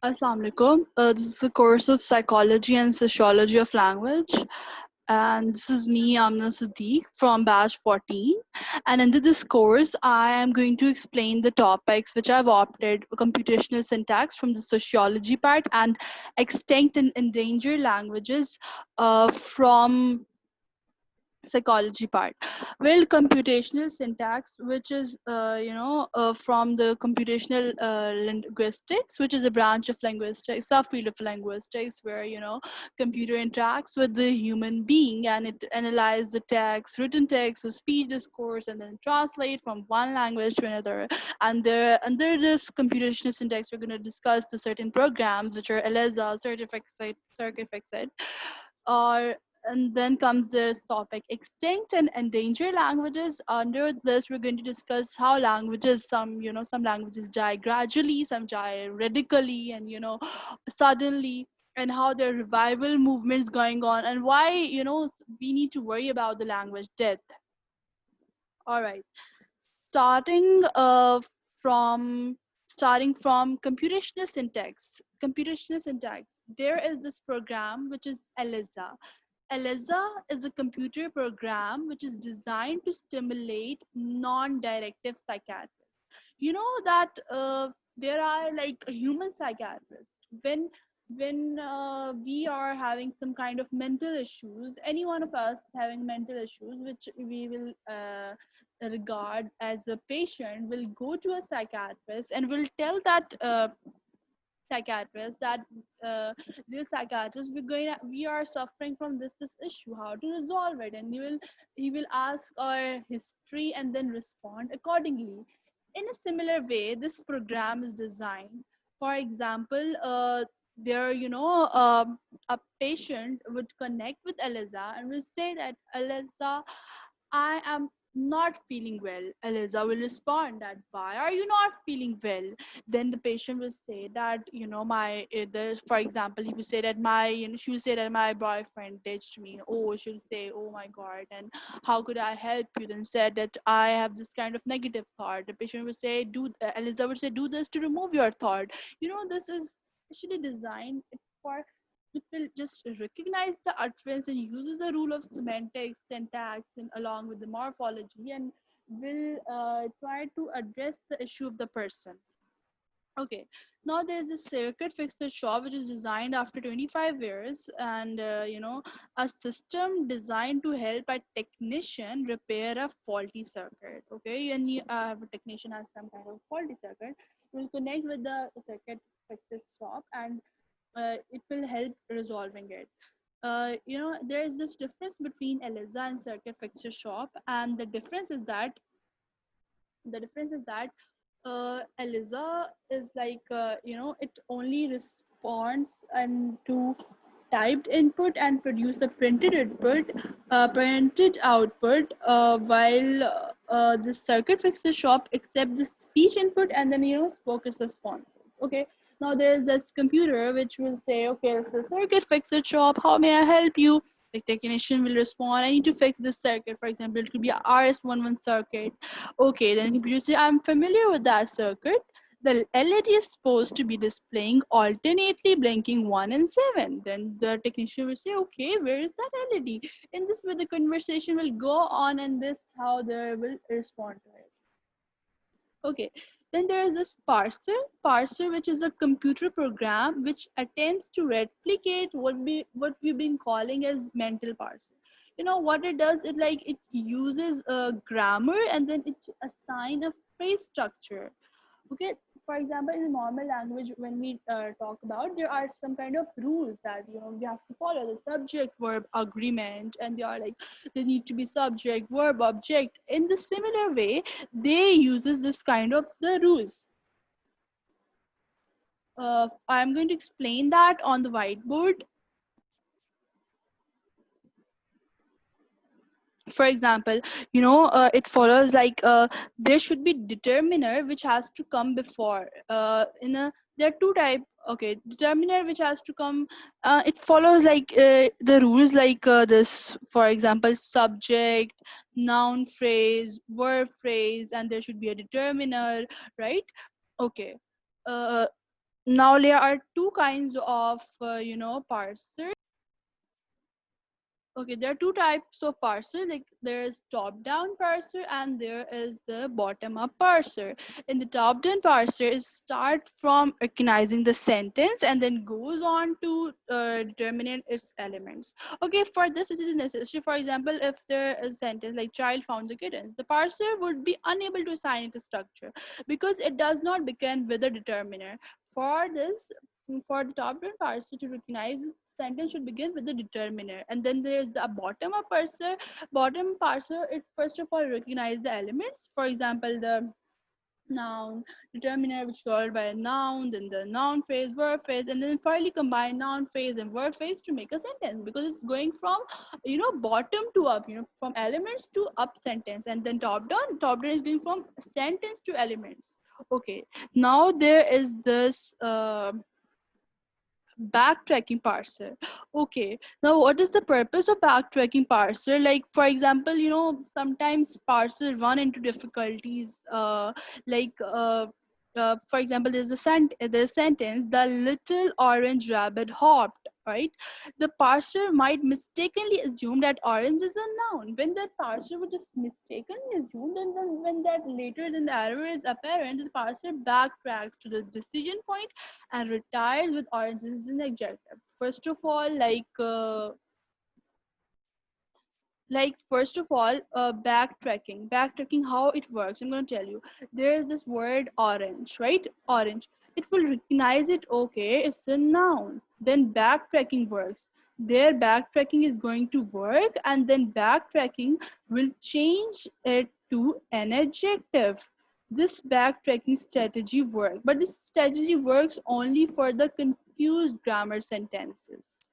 Assalamu alaikum. This is a course of psychology and sociology of language. And this is me, Aamna Siddique from batch 14. And under this course, I am going to explain the topics which I've opted computational syntax from the sociology part and extinct and endangered languages from psychology part. Well, computational syntax, which is from the computational linguistics, which is a branch of linguistics, subfield of linguistics, where computer interacts with the human being and it analyzes the text, written text, or speech discourse, and then translate from one language to another. And there under this computational syntax, we're going to discuss the certain programs which are ELIZA, Circuit or and then comes this topic extinct and endangered languages. Under this, we're going to discuss how languages, some languages die gradually, some die radically, and suddenly, and how there are revival movements going on, and why we need to worry about the language death. All right, starting from computational syntax. There is this program which is ELIZA. ELIZA is a computer program which is designed to stimulate non-directive psychiatry. You know that there are like human psychiatrists. When we are having some kind of mental issues, any one of us having mental issues which we will regard as a patient, will go to a psychiatrist and will tell that psychiatrist that uh, dear psychiatrist, we are suffering from this issue, how to resolve it, and he will ask our history and then respond accordingly. In a similar way, this program is designed. For example, there a patient would connect with Eliza and will say that, Eliza, I am not feeling well. Eliza will respond that, why are you not feeling well? Then the patient will say that, for example, he will say that she will say that my boyfriend ditched me. Oh, she'll say, oh my god, and how could I help you? Then said that I have this kind of negative thought. The patient will say, Eliza would say, do this to remove your thought. This is actually designed for, it will just recognize the utterance and uses the rule of semantics, syntax, and along with the morphology, and will try to address the issue of the person. Okay, now there's a circuit fixer shop which is designed after 25 years, and a system designed to help a technician repair a faulty circuit. Okay, and a technician has some kind of faulty circuit, will connect with the circuit fixer shop, and it will help resolving it. There is this difference between Eliza and circuit fixer shop, and the difference is that Eliza is like it only responds and to typed input and produce a printed output, while the circuit fixer shop accept the speech input and then focus response. Okay. Now there's this computer which will say, okay, this is a circuit fixer shop. How may I help you? The technician will respond, I need to fix this circuit. For example, it could be a RS11 circuit. Okay, then computer say, I'm familiar with that circuit. The LED is supposed to be displaying alternately blinking 1 and 7. Then the technician will say, okay, where is that LED? In this way, the conversation will go on, and this how they will respond to it. Okay, then there is this parser, which is a computer program which attempts to replicate what we've been calling as mental parser. What it does, it uses a grammar and then it assign a phrase structure. Okay, for example, in the normal language, when we talk about, there are some kind of rules that we have to follow, the subject verb agreement, and they are like, they need to be subject verb object. In the similar way, they uses this kind of the rules. I'm going to explain that on the whiteboard. For example, it follows like, there should be determiner which has to come before, in a there are two type. Okay, determiner which has to come, it follows like the rules like this. For example, subject, noun phrase, verb phrase, and there should be a determiner, right? Okay. uh, Now there are two kinds of parsers. Okay, there are two types of parser. Like there is top-down parser and there is the bottom-up parser. In the top-down parser, is start from recognizing the sentence and then goes on to determine its elements. Okay, for this it is necessary. For example, if there is a sentence like "child found the kittens," the parser would be unable to assign it a structure because it does not begin with a determiner. For this, for the top-down parser to recognize sentence should begin with the determiner, and then there's the bottom up parser. Bottom parser, it first of all recognize the elements. For example, the noun determiner, which is followed by a noun, then the noun phrase, verb phrase, and then finally combine noun phrase and verb phrase to make a sentence, because it's going from bottom to up, from elements to up sentence, and then top down is going from sentence to elements. Okay, now there is this backtracking parser. Okay, now what is the purpose of backtracking parser? Like for example, sometimes parser run into difficulties, like for example, there's a sentence: the little orange rabbit hopped, right? The parser might mistakenly assume that orange is a noun. When that parser would just mistakenly assume, then when that later then the error is apparent, the parser backtracks to the decision point and retired with origins in adjective. First of all, first of all, backtracking how it works. I'm going to tell you. There is this word orange, right? Orange. It will recognize it. Okay, it's a noun. Then backtracking works. Their backtracking is going to work, and then backtracking will change it to an adjective. This backtracking strategy works, but this strategy works only for the confused grammar sentences.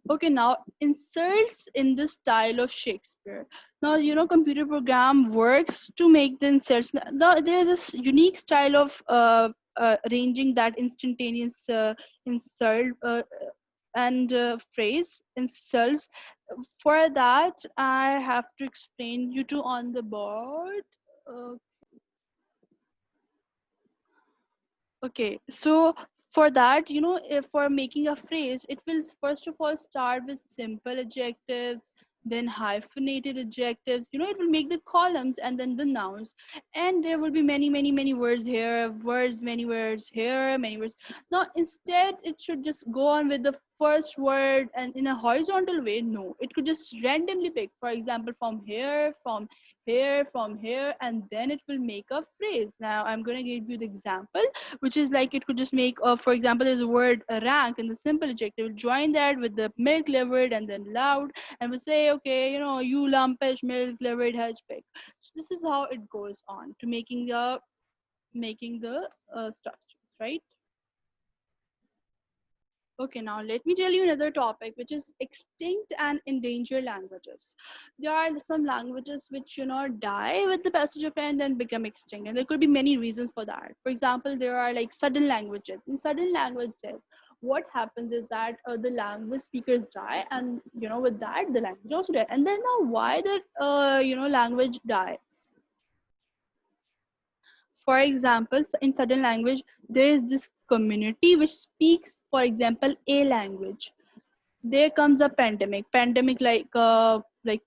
Okay, now inserts in the style of Shakespeare. Now, computer program works to make the inserts. Now, there's this unique style of arranging that instantaneous insert and phrase inserts. For that, I have to explain you to on the board. Uh, Okay, so for that, if for making a phrase, it will first of all start with simple adjectives, then hyphenated adjectives. It will make the columns and then the nouns, and there will be many, many, many words here, many words here, many words. Now, instead, it should just go on with the first word and in a horizontal way. No, it could just randomly pick, for example, from here, and then it will make a phrase. Now, I'm going to give you the example, which is like it could just make, for example, there's a word rank in the simple adjective. Join that with the milk livered and then loud, and we say, okay, you lumpish milk livered hedgehog. So this is how it goes on to making the structures, right? Okay, now let me tell you another topic, which is extinct and endangered languages. There are some languages which die with the passage of time and then become extinct, and there could be many reasons for that. For example, there are like sudden languages. In sudden languages, what happens is that the language speakers die, and with that the language also die. And then now, why that language die? For example, in sudden language, there is this community which speaks, for example, a language. There comes a pandemic like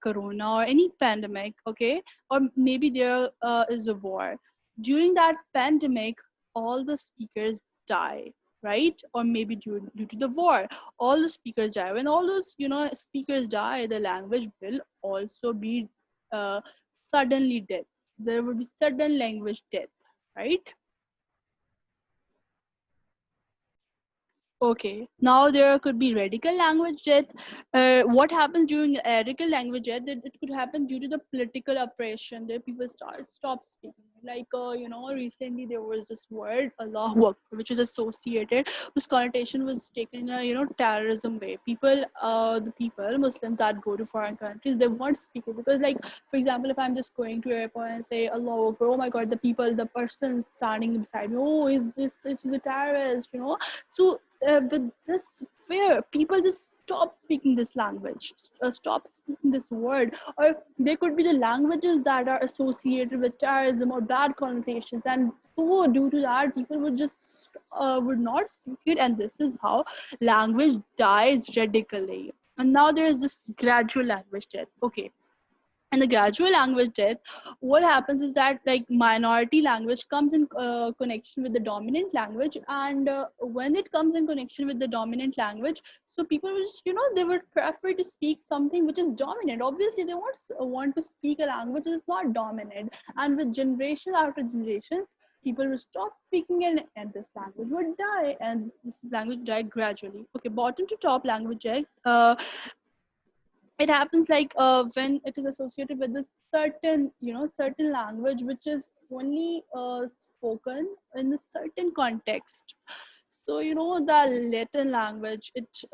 corona or any pandemic, okay, or maybe there is a war. During that pandemic, all the speakers die, right? Or maybe due to the war, all the speakers die. When all those speakers die, the language will also be uh, suddenly dead. There will be sudden language death, right? Okay, now there could be radical language death. What happens during radical language death? That it could happen due to the political oppression. That people stop speaking. Like recently there was this word Allahu Akbar, which is associated, whose connotation was taken in a terrorism way. The people Muslims that go to foreign countries, they won't speak it because, like, for example, if I'm just going to airport and say Allahu Akbar, oh my God, the person standing beside me, oh, is this? It is a terrorist, So with this fear, people just stop speaking this language, stop speaking this word. Or there could be the languages that are associated with terrorism or bad connotations, and so due to that people would just would not speak it, and this is how language dies radically. And now there is this gradual language death. Okay, and the gradual language death, what happens is that like minority language comes in connection with the dominant language, and when it comes in connection with the dominant language, so people will just, they would prefer to speak something which is dominant. Obviously they want to speak a language that is not dominant, and with generation after generations people will stop speaking, and this language would die, and this language die gradually. Okay, bottom to top language death, it happens like when it is associated with a certain certain language which is only spoken in a certain context. So the Latin language, it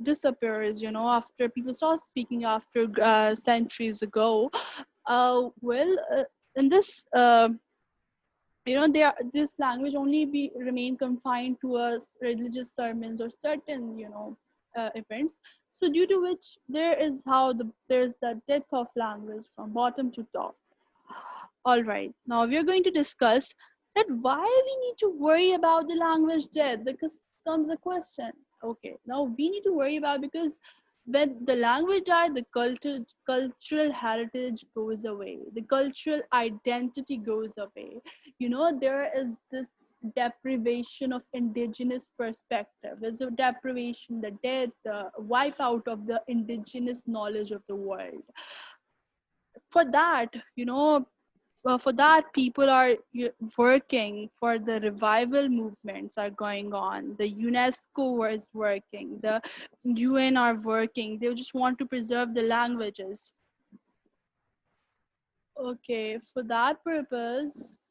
disappears after people start speaking after centuries ago. Well, in this this language only be remain confined to us religious sermons or certain events. So due to which there's the death of language from bottom to top. All right, now we are going to discuss that why we need to worry about the language death, because comes the question. Okay, now we need to worry about, because when the language dies, the cultural heritage goes away, the cultural identity goes away. There is this deprivation of indigenous perspective. There's a deprivation, the death, the wipe out of the indigenous knowledge of the world. For that, for that people are working, for the revival movements are going on, the UNESCO is working, the UN are working, they just want to preserve the languages. Okay, for that purpose,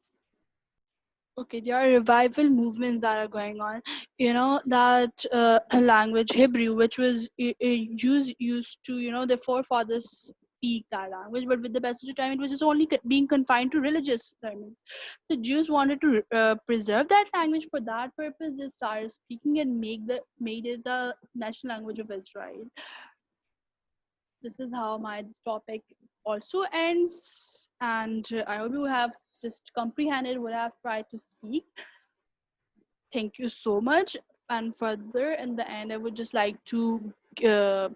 okay, there are revival movements that are going on. That language Hebrew, which was used to, the forefathers speak that language, but with the passage of time, it was just only being confined to religious sermons. So Jews wanted to preserve that language. For that purpose, they started speaking and made it the national language of Israel. This is how my this topic also ends, and I hope you have just comprehended what I've tried to speak. Thank you so much. And further, in the end, I would just like to tell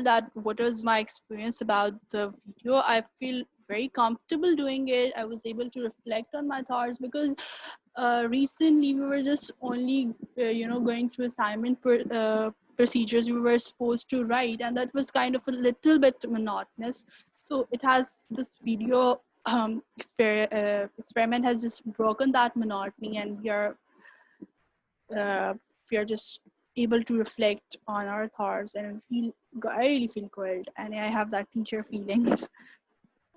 that what was my experience about the video. I feel very comfortable doing it. I was able to reflect on my thoughts, because recently we were just only going through procedures we were supposed to write, and that was kind of a little bit monotonous. So it has this video experiment has just broken that monotony, and we are just able to reflect on our thoughts, and I really feel good, and I have that teacher feelings.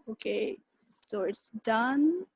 Okay, so it's done.